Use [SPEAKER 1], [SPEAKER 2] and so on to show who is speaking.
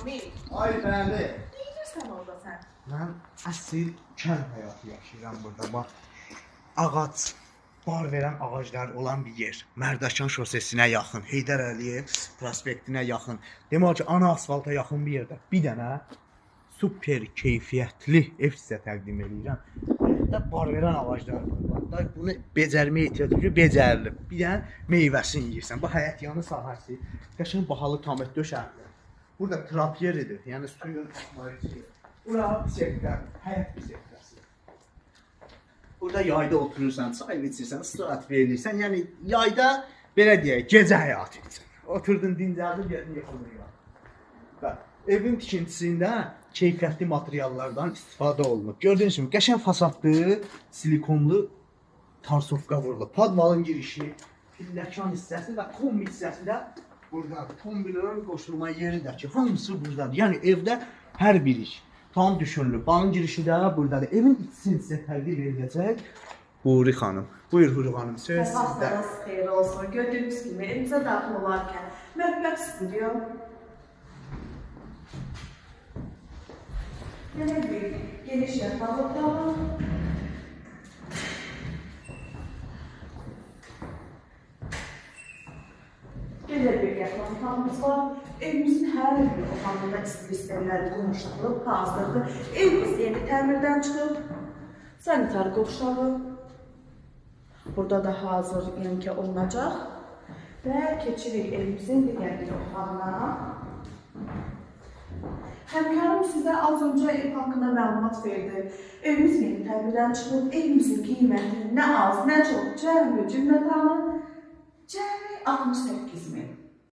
[SPEAKER 1] Kamil.
[SPEAKER 2] Ay bəli.
[SPEAKER 1] Deyirsən orada sən?
[SPEAKER 2] Mən əsl kənd həyatı yaşayıram burada. Bax, ağac, bar verən ağaclar olan bir yer. Mərdəkan şosesinə yaxın, Heydər Əliyev prospektinə yaxın. Demək ki, ana asfalta yaxın bir yerdə bir dənə super keyfiyyətli ev sizə təqdim edirəm. Hətta bar verən ağaclar var. Bax, bunu becərməyə ehtiyac var, becərilir. Bir dənə meyvəsini yeyirsən. Bax, həyət yanı sahəsi, qəşəng bahalı tamet döşəkdir. Burada trap yeridir, yəni suyun ismarıcı. Bura bisikletlər, həyət bisikletləsi. Burada yayda oturursan, çay içirsən, istirahat verirsən. Yəni yayda belə deyək, gecə həyatı üçün. Oturdun, dincəldin, gəldin yıxılır. Bax, evin tikintisində keyfiyyətli materiallardan istifadə olunub. Gördüyünüz kimi qəşəng fasadlı, silikonlu tarsovka vurulub. Padvalın girişi, pilləkan hissəsi və kombi hissəsi də buradadır. Kombilərin qoşulma yeri də ki, hamısı buradadır. Yəni evdə hər bir iş tam düşünülüb. Bağın girişi də buradadır. Evin içini sizə təqdim edəcək Huri xanım. Buyur Huri xanım, söz sizdə.
[SPEAKER 1] Haftanız xeyir olsun. Gördüyünüz kimi evimizə daxil olarkən mətbəx stüdyo. Yenə bir geniş yataq otağı. Belə bir yataq otağımız var. Evimizin hər bir otağında istilislərləri qurmuşdurulub, hazırdır. Evimiz yeni təmirdən çıxıb. Sanitar qovşağı. Burada da hazır yemkə olunacaq. Və keçirik evimizin digər bir otağına. Həmkarım sizə az öncə ev haqqında məlumat verdi. Evimiz yeni təmirdən çıxıb, evimizin qiyməti nə az, nə çox, cəmi cümlətanı 68 min.